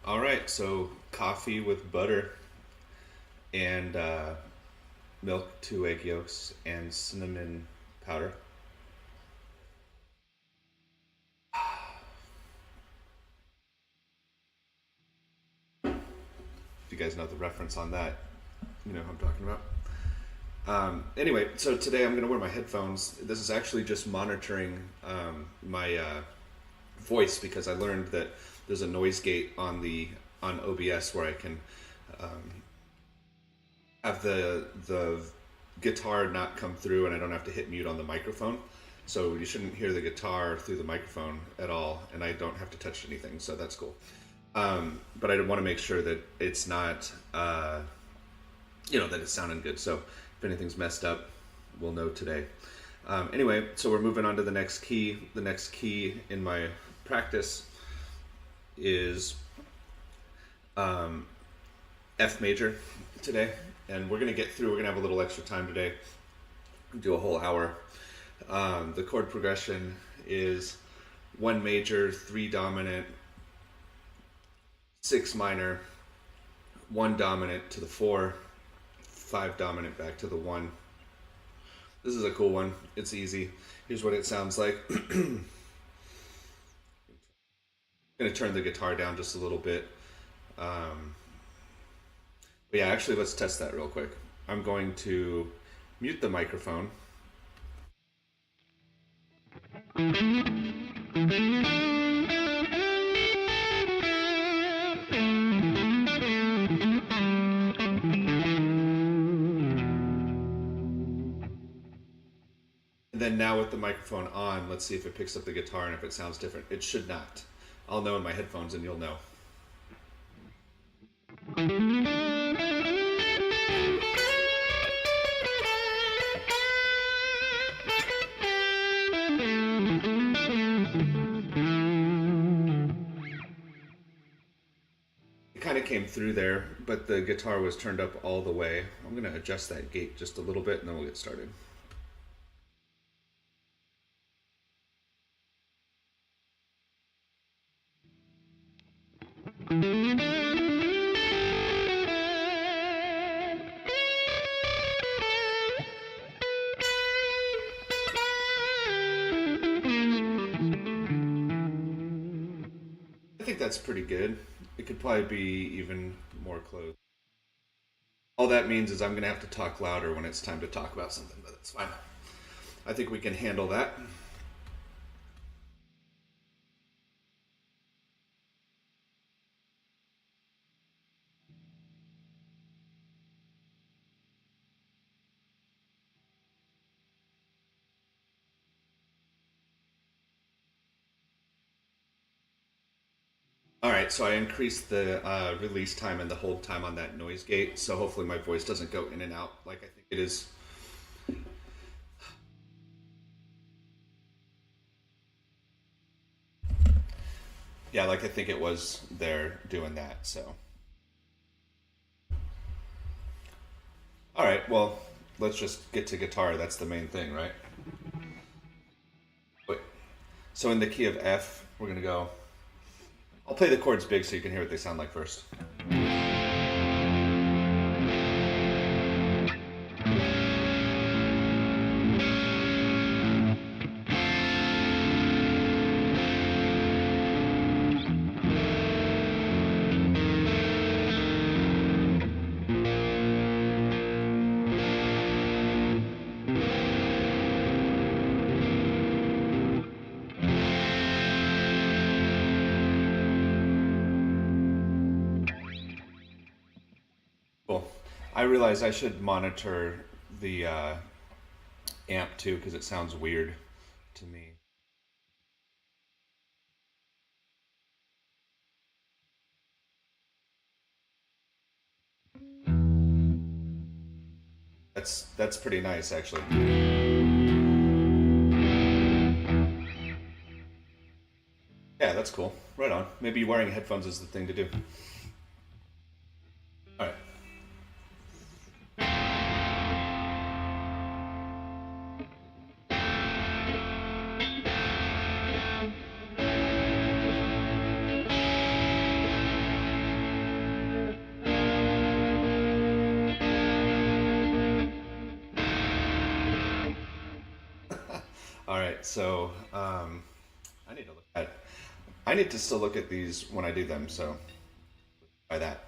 All right, so coffee with butter and milk, 2 egg yolks, and cinnamon powder. If you guys know the reference on that, you know who I'm talking about. Anyway, so today I'm going to wear my headphones. This is actually just monitoring my voice because I learned that there's a noise gate on OBS where I can have the guitar not come through and I don't have to hit mute on the microphone. So you shouldn't hear the guitar through the microphone at all, and I don't have to touch anything, so that's cool. But I want to make sure that it's not, that it's sounding good. So if anything's messed up, we'll know today. Anyway, so we're moving on to the next key. The next key in my practice is F major today, and we're going to get through. We're going to have a little extra time today, do a whole hour. The chord progression is 1 major, 3 dominant, 6 minor, 1 dominant to the 4, 5 dominant back to the 1. This is a cool one. It's easy. Here's what it sounds like. I'm going to turn the guitar down just a little bit. But yeah, actually, let's test that real quick. I'm going to mute the microphone. And then now with the microphone on, let's see if it picks up the guitar and if it sounds different. It should not. I'll know in my headphones and you'll know. It kind of came through there, but the guitar was turned up all the way. I'm going to adjust that gate just a little bit and then we'll get started. I think that's pretty good. It could probably be even more close. All that means is I'm going to have to talk louder when it's time to talk about something, but that's fine. I think we can handle that. All right, so I increased the release time and the hold time on that noise gate, so hopefully my voice doesn't go in and out like I think it is. Yeah, like I think it was there doing that, so. All right, well, let's just get to guitar. That's the main thing, right? Wait. So in the key of F, we're going to go. I'll play the chords big so you can hear what they sound like first. Cool. I realize I should monitor the amp too because it sounds weird to me. That's pretty nice actually. Yeah, that's cool. Right on. Maybe wearing headphones is the thing to do. All right. All right, so I need to look at. I need to still look at these when I do them. So by that.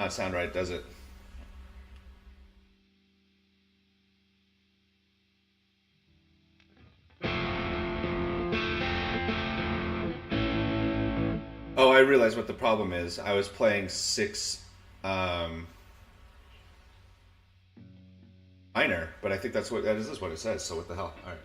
Not sound right, does it? Oh, I realize what the problem is. I was playing six um, minor, but I think that is what it says. So what the hell? All right.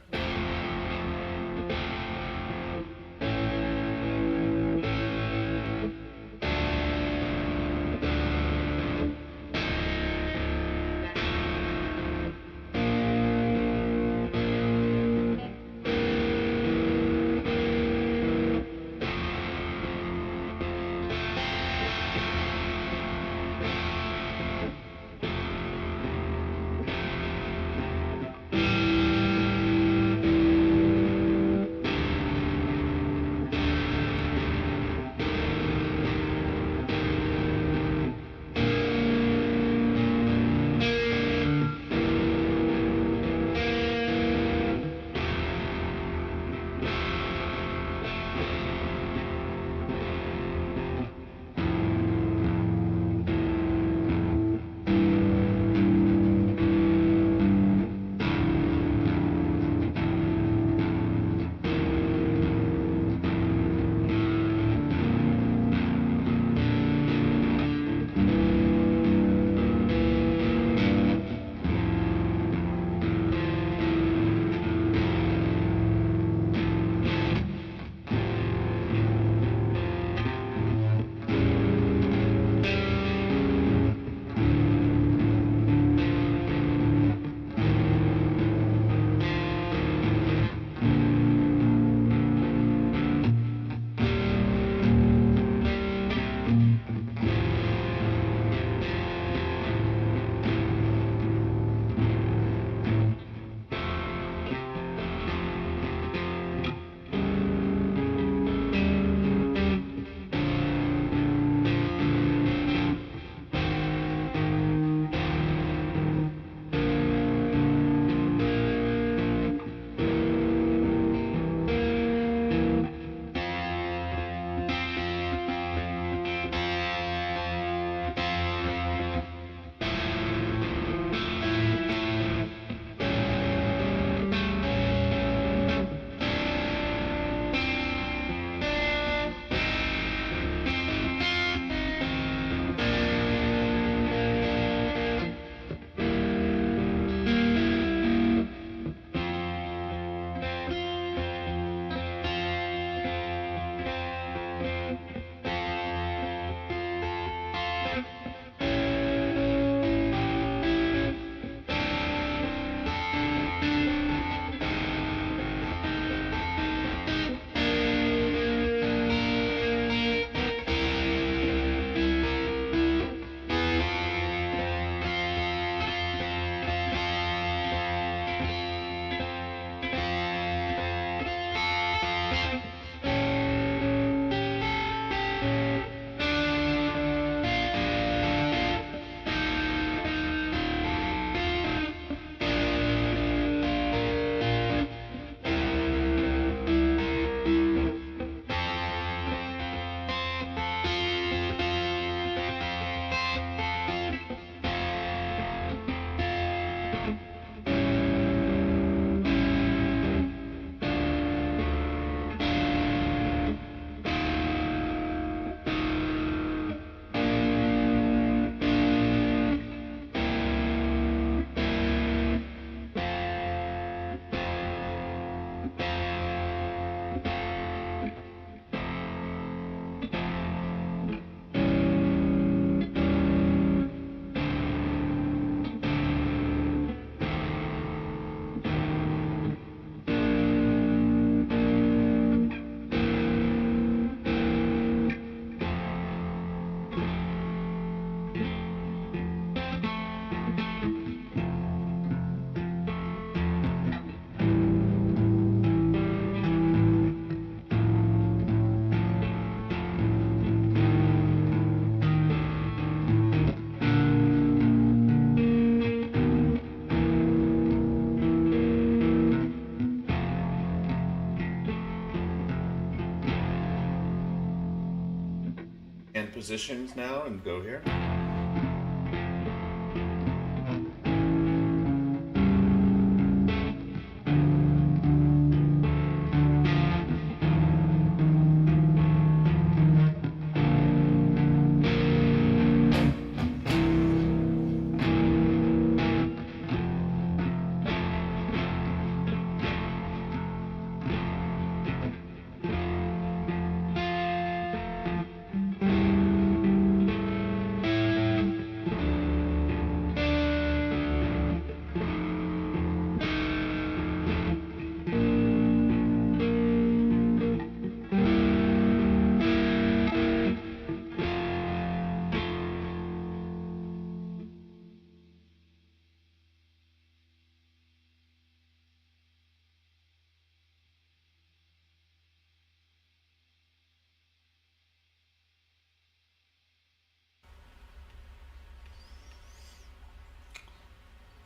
positions now and go here.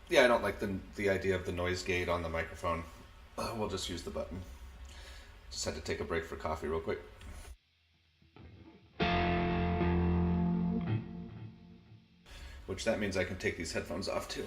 Yeah, I don't like the idea of the noise gate on the microphone. We'll just use the button. Just had to take a break for coffee real quick. Which that means I can take these headphones off too.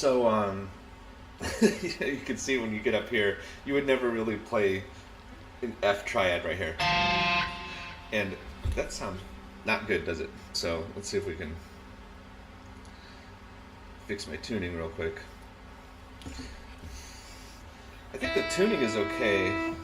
So, you can see when you get up here, you would never really play an F triad right here. And that sounds not good, does it? So let's see if we can fix my tuning real quick. I think the tuning is okay.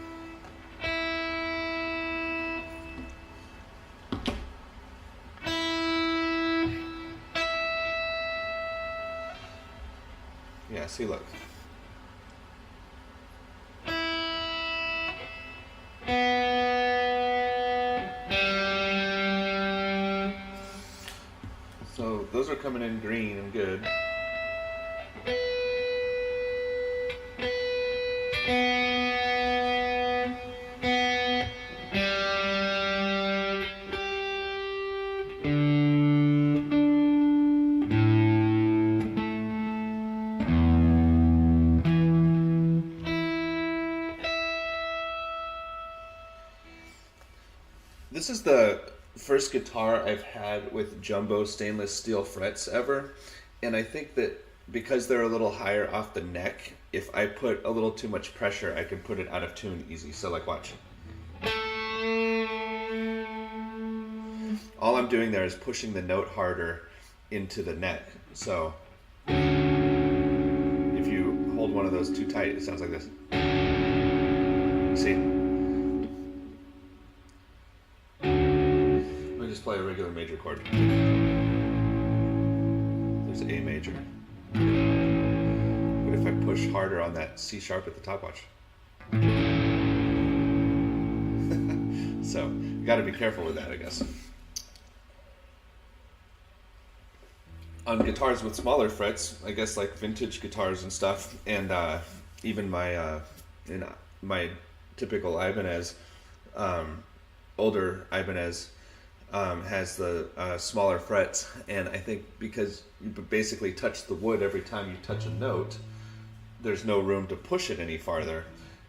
Yeah, see, look. So those are coming in green and good. This is the first guitar I've had with jumbo stainless steel frets ever, and I think that because they're a little higher off the neck, if I put a little too much pressure, I can put it out of tune easy. So like, watch. All I'm doing there is pushing the note harder into the neck. So if you hold one of those too tight, it sounds like this. See? Just play a regular major chord. There's A major. But if I push harder on that C sharp at the top, watch. So you got to be careful with that, I guess. On guitars with smaller frets, I guess like vintage guitars and stuff, and even my typical Ibanez, older Ibanez. Has the smaller frets, and I think because you basically touch the wood every time you touch a note, there's no room to push it any farther.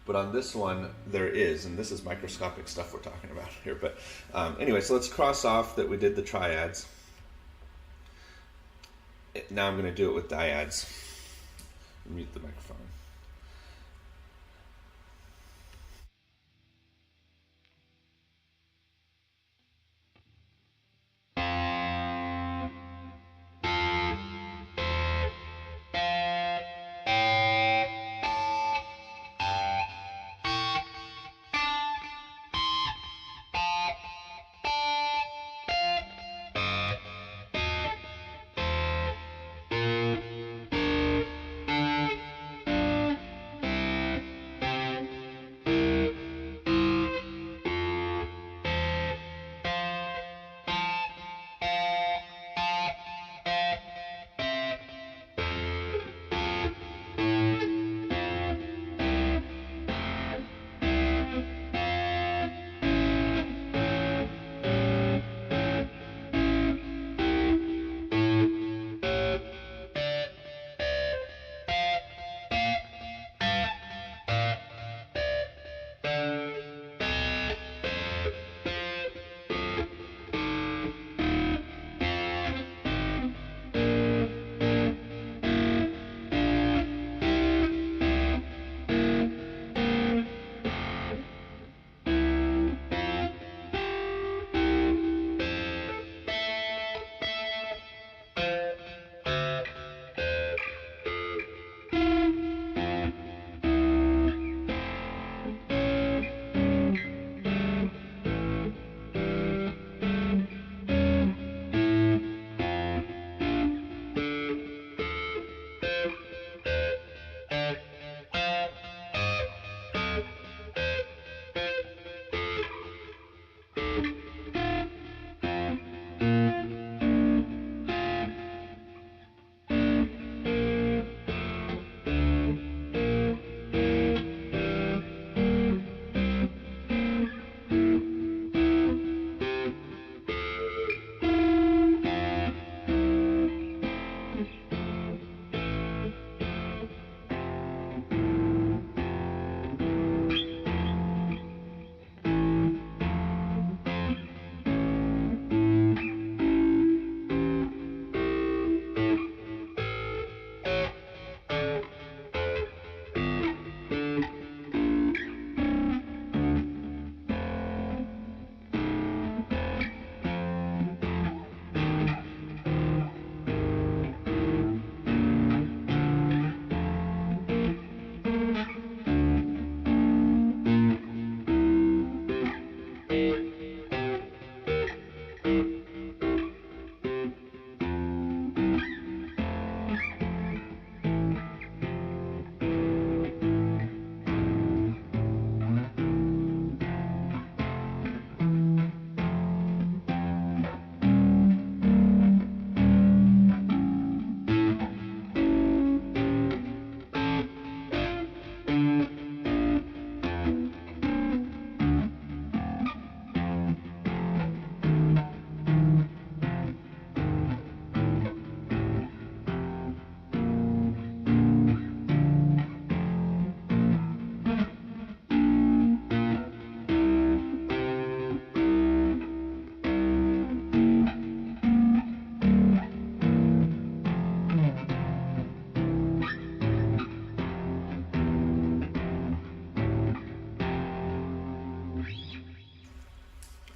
But on this one, there is, and this is microscopic stuff we're talking about here. But anyway, so let's cross off that we did the triads. Now I'm going to do it with diads. Mute the microphone.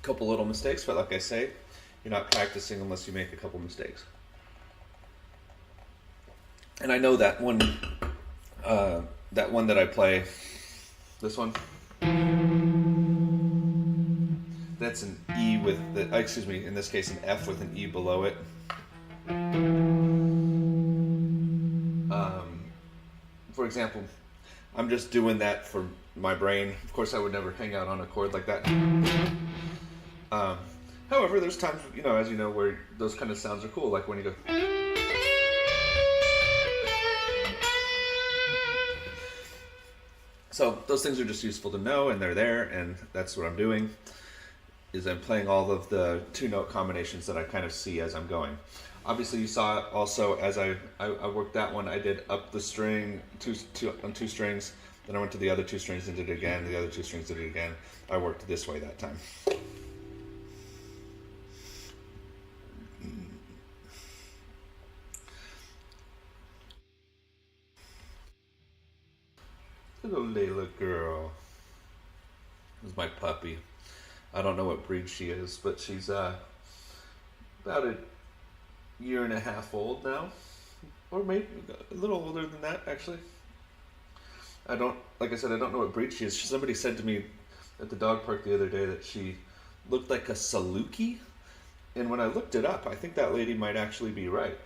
A couple little mistakes, but like I say, you're not practicing unless you make a couple mistakes. And I know that one that I play, this one, that's an E with the, excuse me, in this case an F with an E below it. For example, I'm just doing that for my brain. Of course, I would never hang out on a chord like that. However, there's times, as you know, where those kind of sounds are cool, like when you go. So those things are just useful to know, and they're there, and that's what I'm doing, is I'm playing all of the two-note combinations that I kind of see as I'm going. Obviously, you saw also as I worked that one, I did up the string on two strings, then I went to the other two strings and did it again, the other two strings did it again. I worked this way that time. Little Layla girl. This is my puppy. I don't know what breed she is, but she's about a year and a half old now, or maybe a little older than that, actually. Like I said, I don't know what breed she is. Somebody said to me at the dog park the other day that she looked like a Saluki, and when I looked it up, I think that lady might actually be right.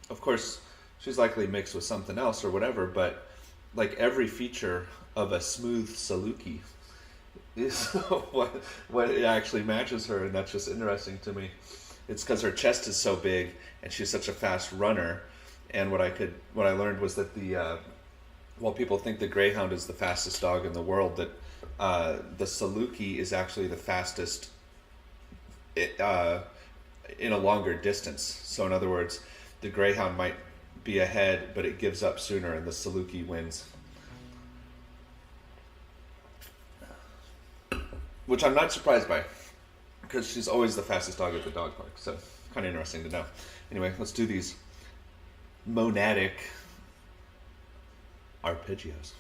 Of course, she's likely mixed with something else or whatever, but like every feature of a smooth Saluki is what it actually matches her, and that's just interesting to me. It's because her chest is so big and she's such a fast runner. And what I learned was that while people think the Greyhound is the fastest dog in the world, that the Saluki is actually the fastest in a longer distance. So in other words, the Greyhound might be ahead, but it gives up sooner, and the Saluki wins. Which I'm not surprised by, because she's always the fastest dog at the dog park. So kind of interesting to know. Anyway, let's do these monadic arpeggios.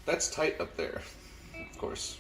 That's tight up there, of course.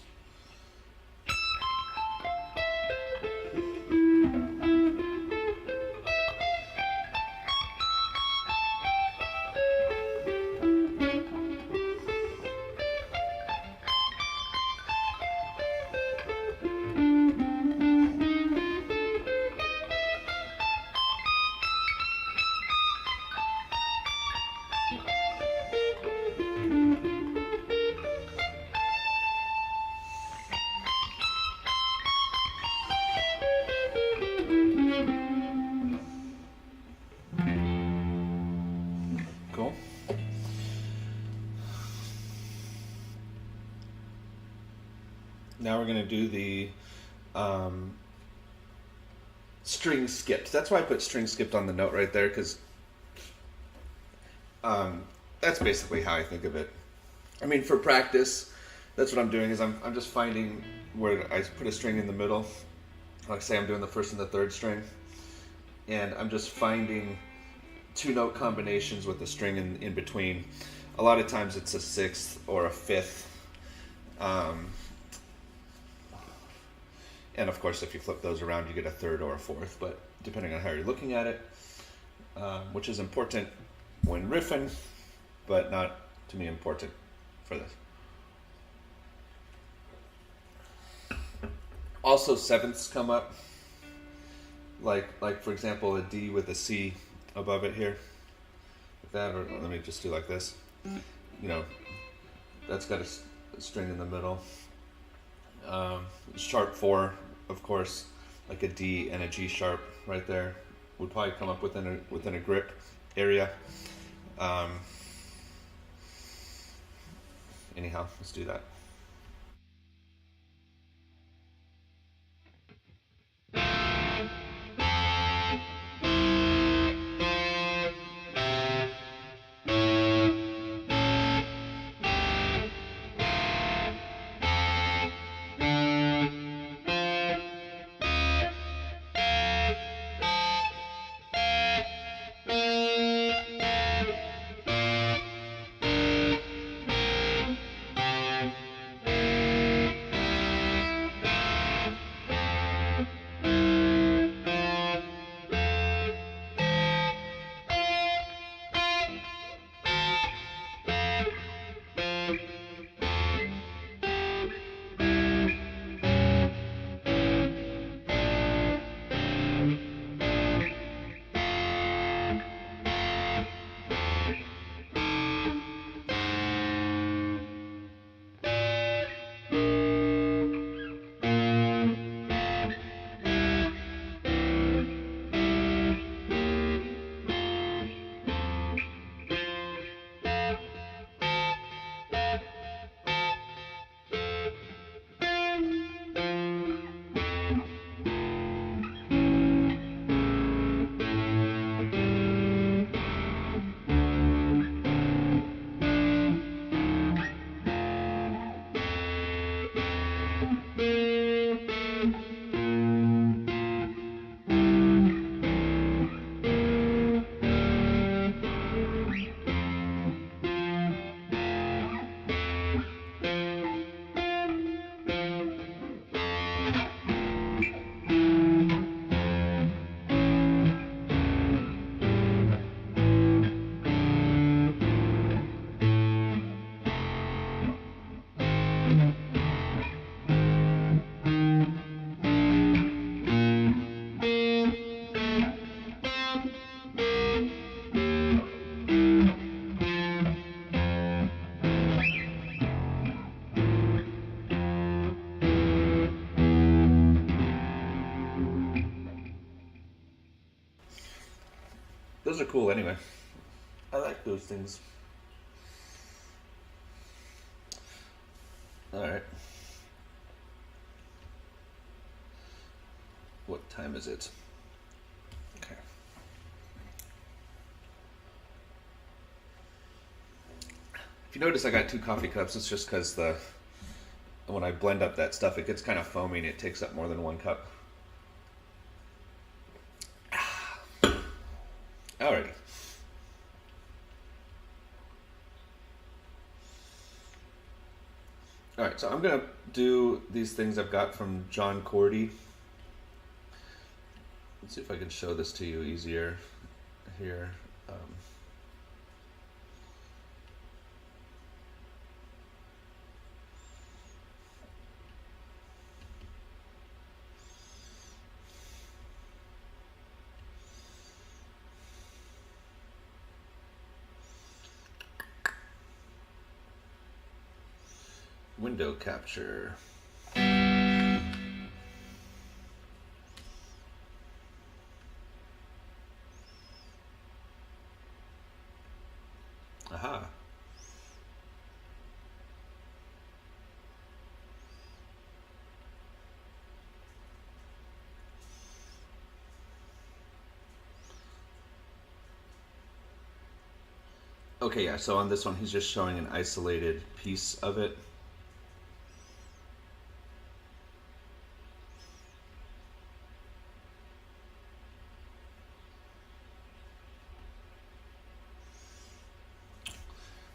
Cool. Now we're going to do the string skipped. That's why I put string skipped on the note right there, because that's basically how I think of it. I mean, for practice, that's what I'm doing, is I'm just finding where I put a string in the middle. Like say I'm doing the first and the third string, and I'm just finding two note combinations with the string in between. A lot of times it's a sixth or a fifth. And of course, if you flip those around, you get a third or a fourth, but depending on how you're looking at it, which is important when riffing, but not to me important for this. Also, sevenths come up, like for example, a D with a C above it here, like that, or let me just do like this. You know, that's got a string in the middle. Sharp 4, of course, like a D and a G sharp right there would probably come up within a grip area. Anyhow, let's do that. Those are cool anyway. I like those things. Alright. What time is it? Okay. If you notice I got 2 coffee cups, it's just because when I blend up that stuff, it gets kind of foamy and it takes up more than 1 cup. Alrighty. Alright, so I'm going to do these things I've got from John Cordy. Let's see if I can show this to you easier here. Window capture. Aha. Okay, yeah, so on this one, he's just showing an isolated piece of it.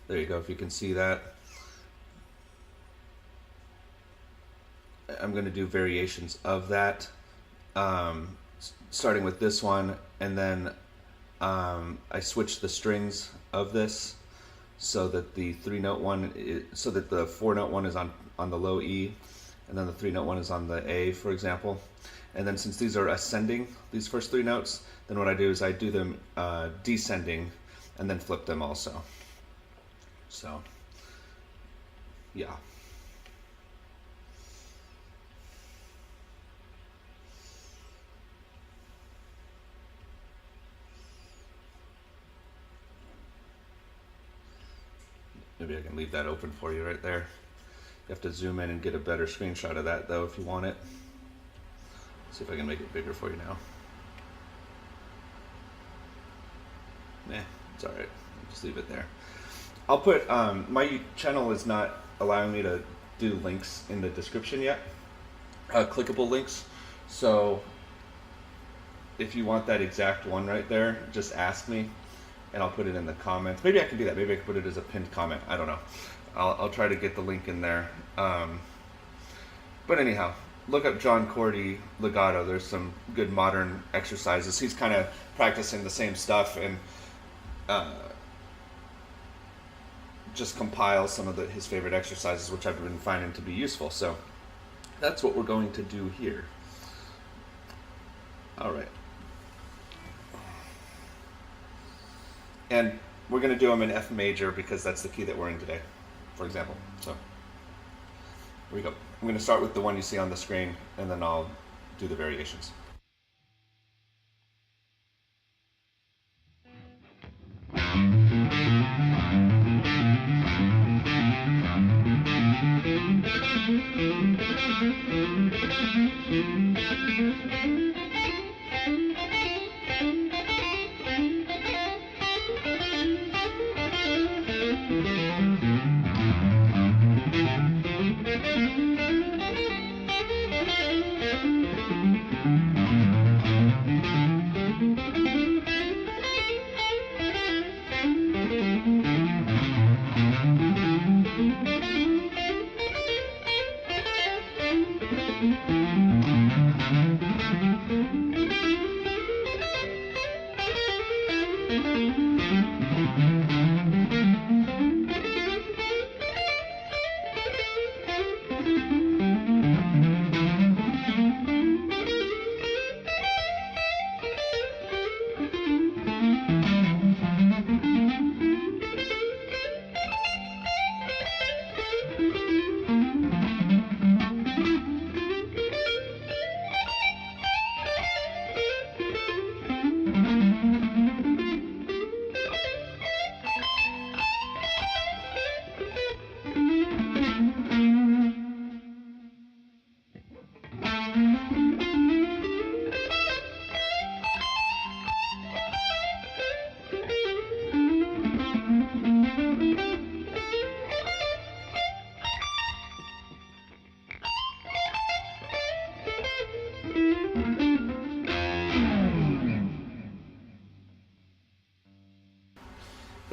There you go, if you can see that. I'm going to do variations of that, starting with this one, and then I switch the strings of this so that the 3-note one, so that the 4-note one is on the low E, and then the 3-note one is on the A, for example. And then since these are ascending, these first 3 notes, then what I do is I do them descending and then flip them also. So, yeah. Maybe I can leave that open for you right there. You have to zoom in and get a better screenshot of that, though, if you want it. See if I can make it bigger for you now. Nah, it's all right. I'll just leave it there. I'll put, my channel is not allowing me to do links in the description yet, clickable links. So if you want that exact one right there, just ask me and I'll put it in the comments. Maybe I can do that. Maybe I can put it as a pinned comment. I don't know. I'll try to get the link in there. But anyhow, look up John Cordy Legato. There's some good modern exercises. He's kind of practicing the same stuff and just compile some of his favorite exercises, which I've been finding to be useful. So that's what we're going to do here. All right. And we're going to do them in F major because that's the key that we're in today, for example. So here we go. I'm going to start with the one you see on the screen, and then I'll do the variations.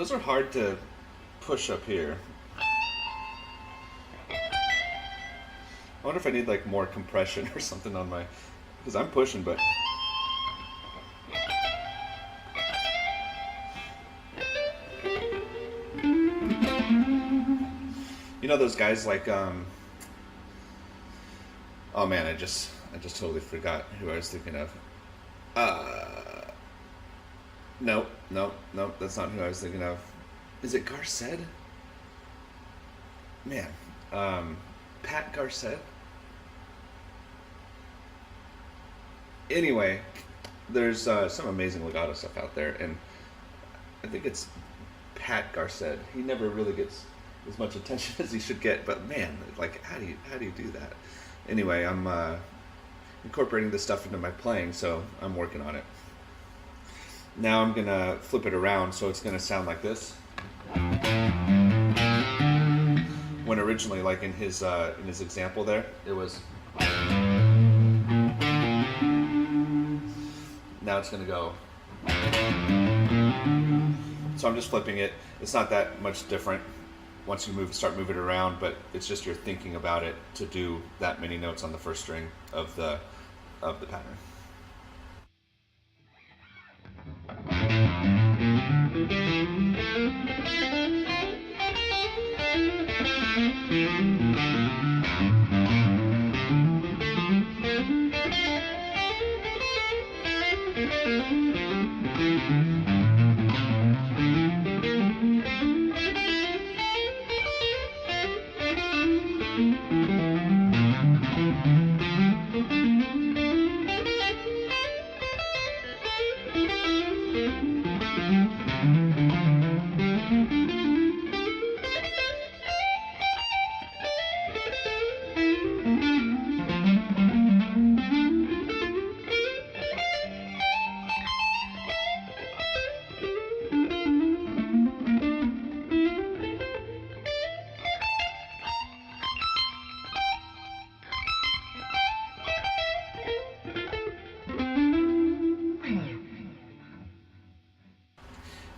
Those are hard to push up here. I wonder if I need like more compression or something on my, because I'm pushing, but. You know those guys like, oh man, I just totally forgot who I was thinking of. No, that's not who I was thinking of. Is it Garced? Man, Pat Garced? Anyway, there's some amazing legato stuff out there, and I think it's Pat Garced. He never really gets as much attention as he should get, but man, like, how do you do that? Anyway, I'm incorporating this stuff into my playing, so I'm working on it. Now I'm gonna flip it around so it's gonna sound like this. When originally, like in his example there, it was. Now it's gonna go. So I'm just flipping it. It's not that much different once you start moving it around, but it's just you're thinking about it to do that many notes on the first string of the pattern.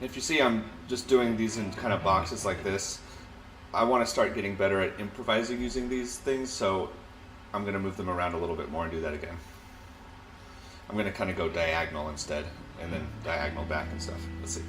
If you see, I'm just doing these in kind of boxes like this. I want to start getting better at improvising using these things, so I'm going to move them around a little bit more and do that again. I'm going to kind of go diagonal instead, and then diagonal back and stuff. Let's see.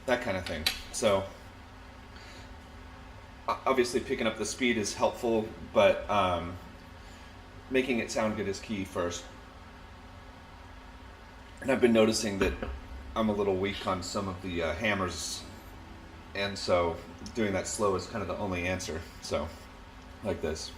That kind of thing. So obviously picking up the speed is helpful, but making it sound good is key first. And I've been noticing that I'm a little weak on some of the hammers, and so doing that slow is kind of the only answer. So like this.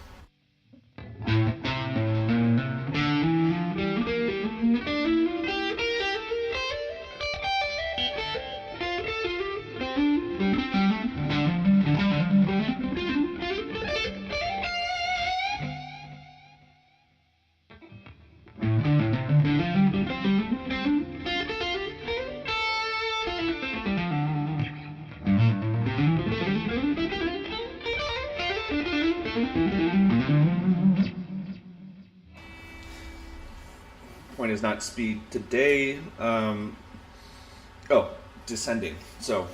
Point is not speed today. Descending. So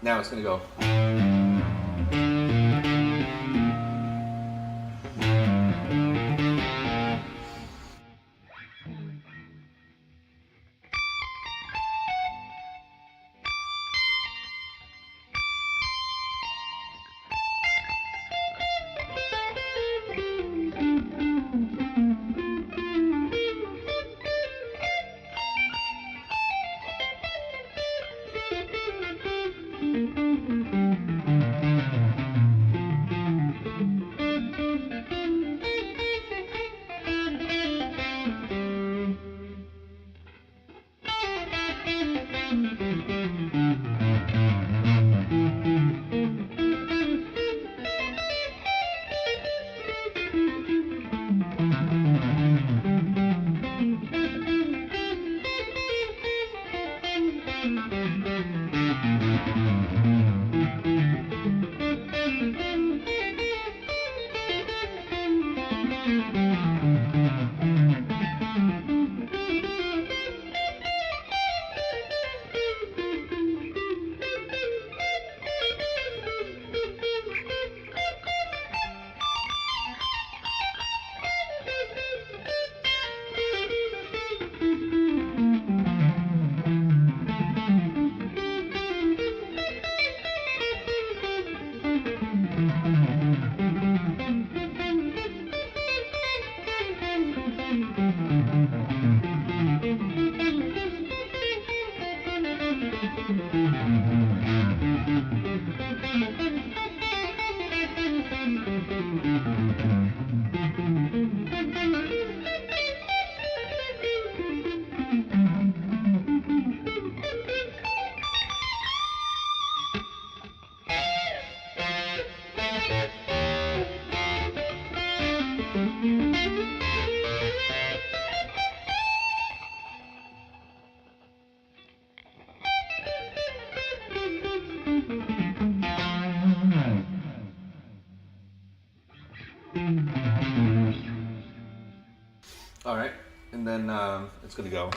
now it's going to go. All right, and then it's gonna go.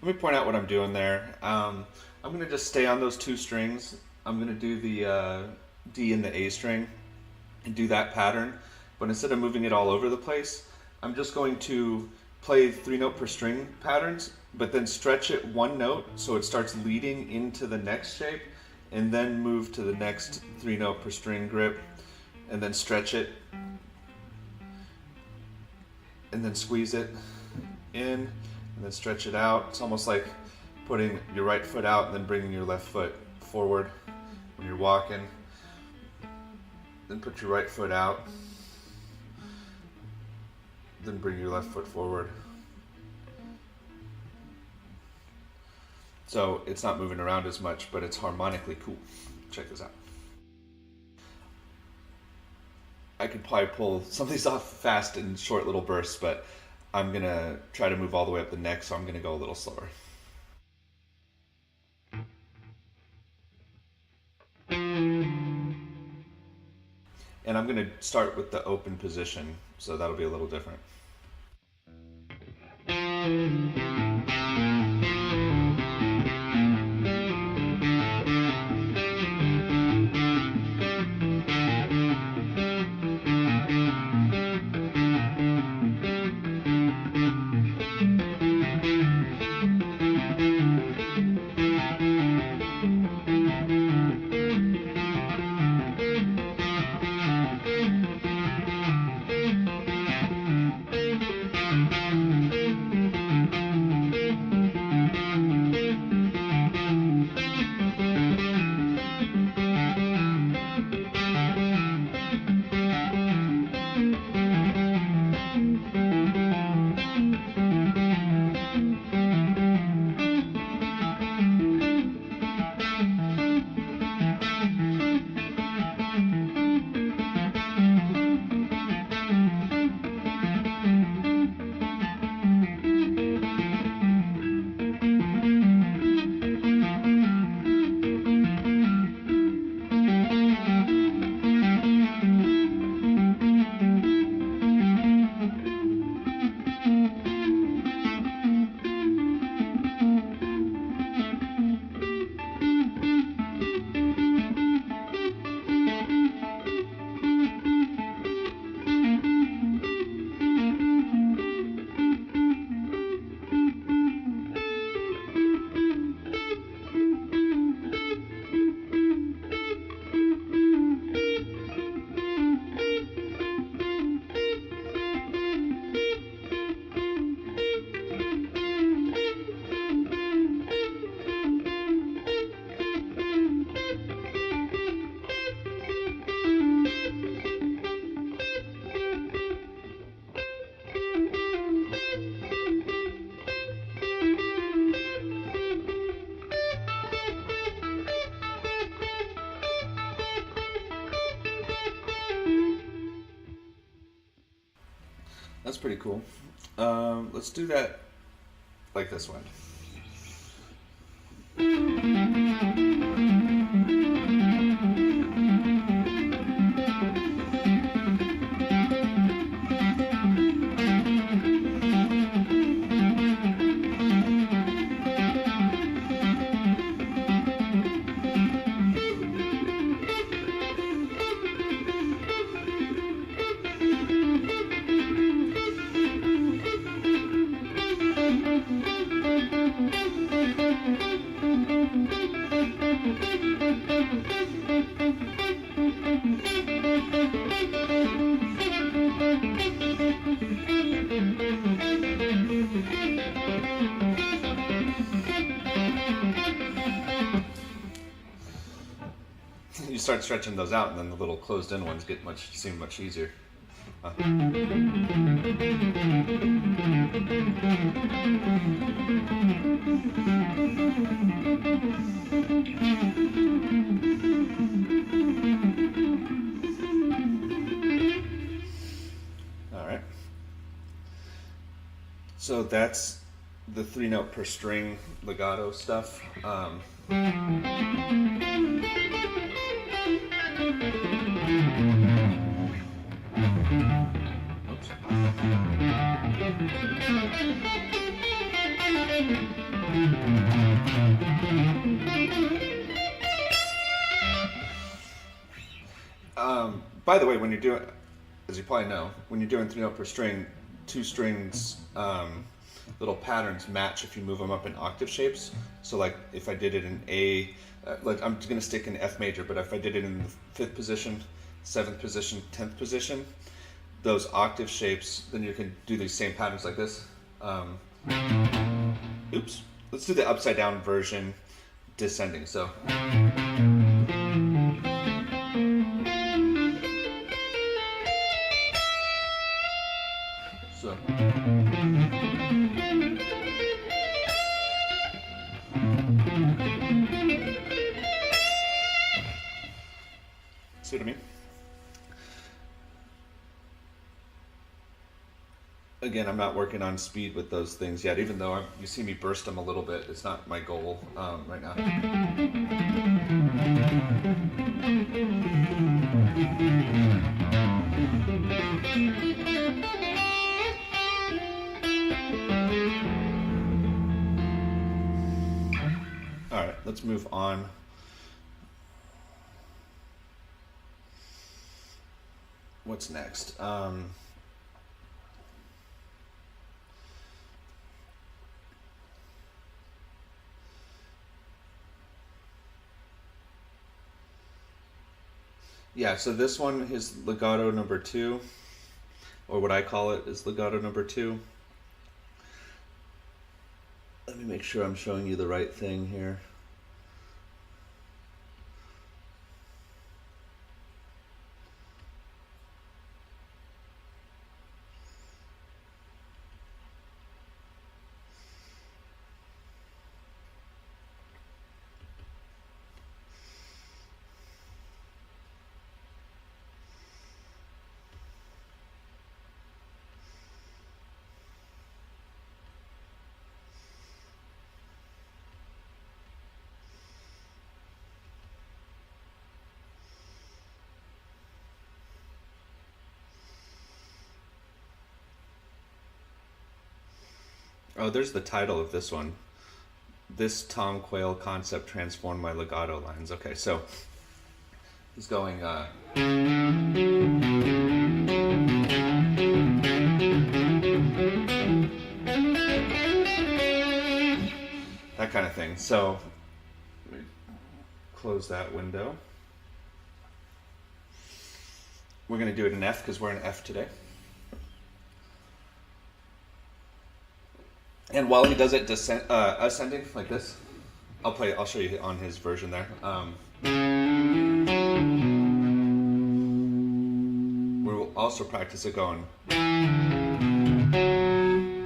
Let me point out what I'm doing there. I'm going to just stay on those two strings. I'm going to do the D and the A string and do that pattern. But instead of moving it all over the place, I'm just going to play 3-note per string patterns, but then stretch it one note so it starts leading into the next shape, and then move to the next 3-note per string grip, and then stretch it, and then squeeze it in, and then stretch it out. It's almost like putting your right foot out and then bringing your left foot forward when you're walking. Then put your right foot out, then bring your left foot forward. So it's not moving around as much, but it's harmonically cool. Check this out. I could probably pull some of these off fast in short little bursts, but I'm gonna try to move all the way up the neck, so I'm gonna go a little slower. And I'm gonna start with the open position, so that'll be a little different. That's pretty cool. Let's do that like this one. start stretching those out, and then the little closed-in ones seem much easier. All right. So that's the 3-note per string legato stuff. Oops. By the way, when you're doing, as you probably know, when you're doing 3-note per string, 2 strings, little patterns match if you move them up in octave shapes. So like if I did it in A, like I'm going to stick in F major, but if I did it in the 5th position, 7th position, 10th position, those octave shapes, then you can do these same patterns like this. Oops. Let's do the upside down version descending. So. See what I mean? Again, I'm not working on speed with those things yet, even though you see me burst them a little bit. It's not my goal right now. All right, let's move on. What's next? Yeah, so this one is legato number 2, or what I call it is legato number 2. Let me make sure I'm showing you the right thing here. Oh, there's the title of this one. This Tom Quayle concept transformed my legato lines. Okay, so he's going that kind of thing. So let me close that window. We're going to do it in F because we're in F today. And while he does it ascending like this, I'll show you on his version there. We will also practice it going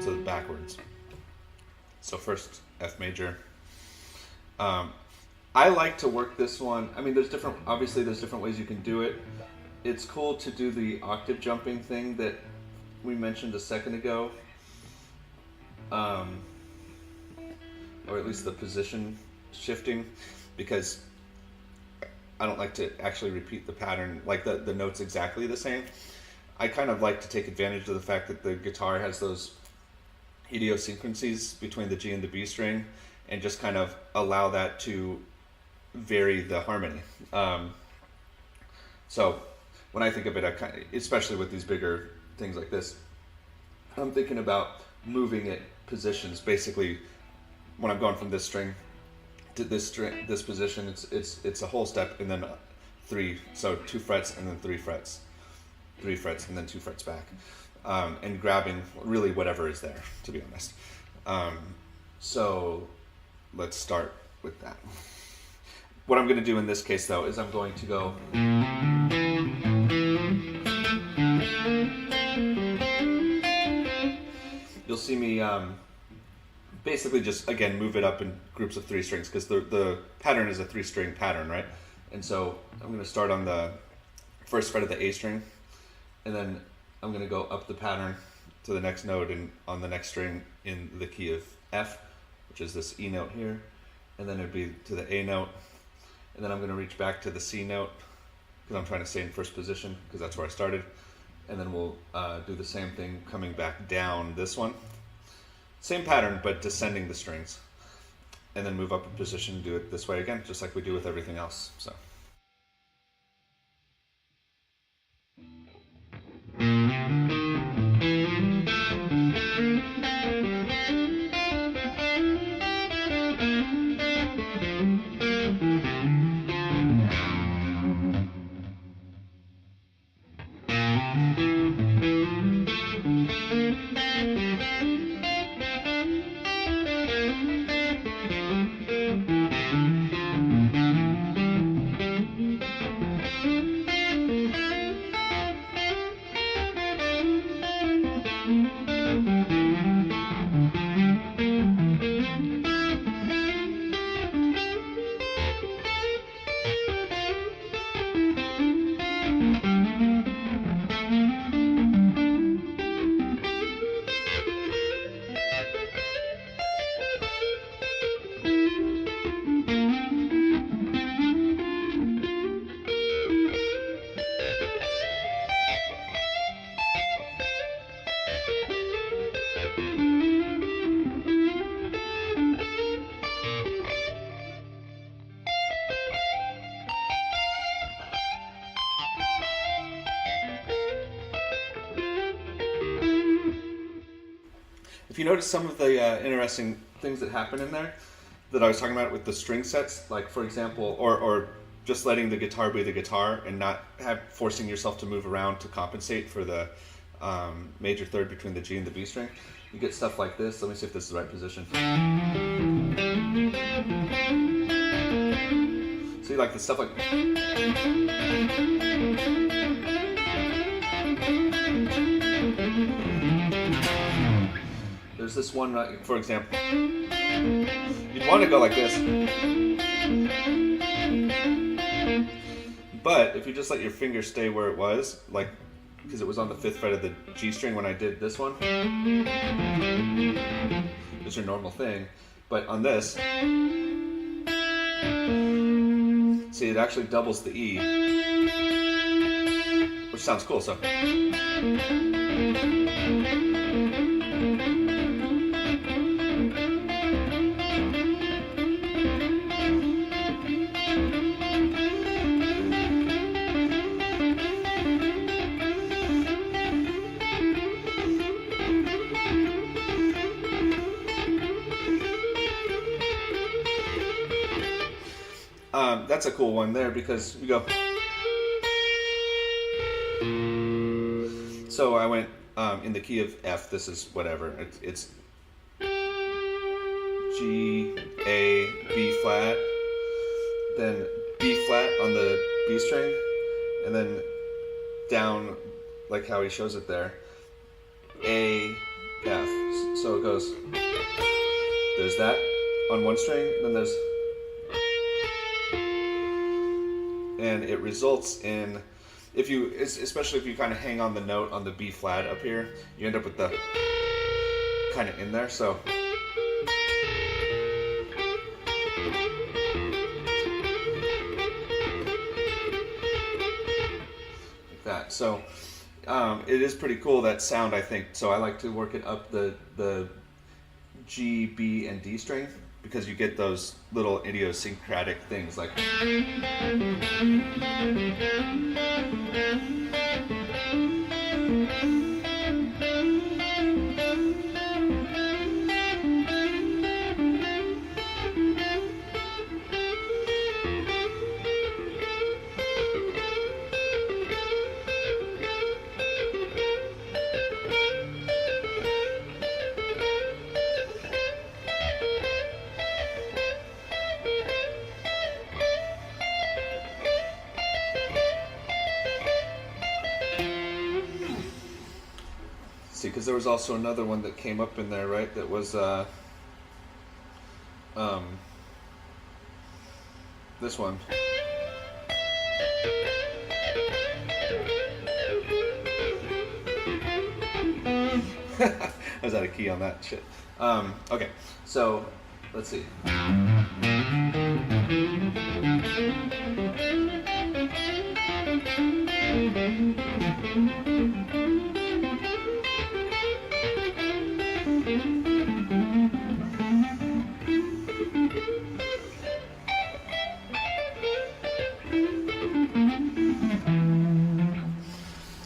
so backwards. So first F major. I like to work this one. I mean, obviously there's different ways you can do it. It's cool to do the octave jumping thing that we mentioned a second ago. Or at least the position shifting, because I don't like to actually repeat the pattern, like the notes exactly the same. I kind of like to take advantage of the fact that the guitar has those idiosyncrasies between the G and the B string, and just kind of allow that to vary the harmony. So when I think of it, especially with these bigger things like this, I'm thinking about moving it positions. Basically, when I'm going from this string to this position, it's a whole step, and then 3. So 2 frets and then 3 frets, 3 frets and then 2 frets back, and grabbing really whatever is there, to be honest. So let's start with that. what I'm going to do in this case, though, is I'm going to go. You'll see me basically just, again, move it up in groups of 3 strings, because the pattern is a 3-string pattern, right? And so I'm going to start on the first fret of the A string, and then I'm going to go up the pattern to the next note and on the next string in the key of F, which is this E note here, and then it'd be to the A note, and then I'm going to reach back to the C note because I'm trying to stay in first position because that's where I started, and then we'll do the same thing coming back down this one. Same pattern, but descending the strings, and then move up a position, do it this way again, just like we do with everything else. So. If you notice some of the interesting things that happen in there that I was talking about with the string sets, like for example, or just letting the guitar be the guitar and not forcing yourself to move around to compensate for the major third between the G and the B string, you get stuff like this. Let me see if this is the right position. See, like the stuff like. There's this one, for example, you'd want to go like this, but if you just let your finger stay where it was, like, because it was on the 5th fret of the G string when I did this one, it's your normal thing, but on this, see, it actually doubles the E, which sounds cool, so. That's a cool one there because we go. So I went in the key of F. This is whatever. It's G, A, B flat, then B flat on the B string, and then down like how he shows it there. A, F. So it goes. There's that on one string, then there's. And it results in, especially if you kind of hang on the note on the B flat up here, you end up with the kind of in there. So like that. So it is pretty cool, that sound, I think. So I like to work it up the G, B, and D string, because you get those little idiosyncratic things like. because there was also another one that came up in there, right? That was this one. I was out of key on that shit. Okay, so let's see.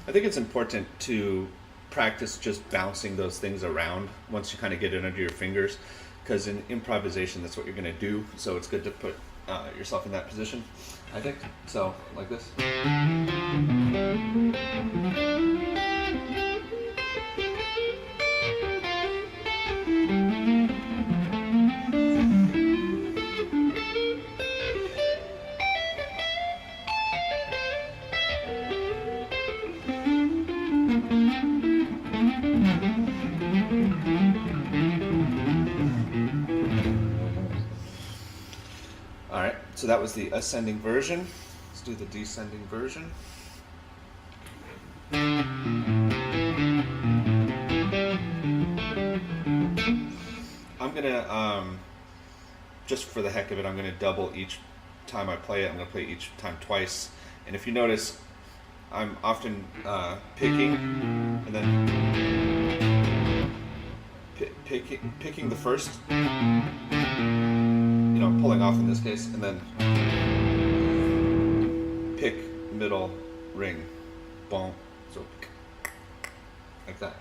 I think it's important to practice just bouncing those things around once you kind of get it under your fingers, because in improvisation that's what you're going to do, so it's good to put yourself in that position, I think. So like this. Alright, so that was the ascending version. Let's do the descending version. I'm gonna, just for the heck of it, I'm gonna double each time I play it. I'm gonna play each time twice. And if you notice, I'm often picking and then picking the first, pulling off in this case, and then pick, middle, ring, boom, so like that.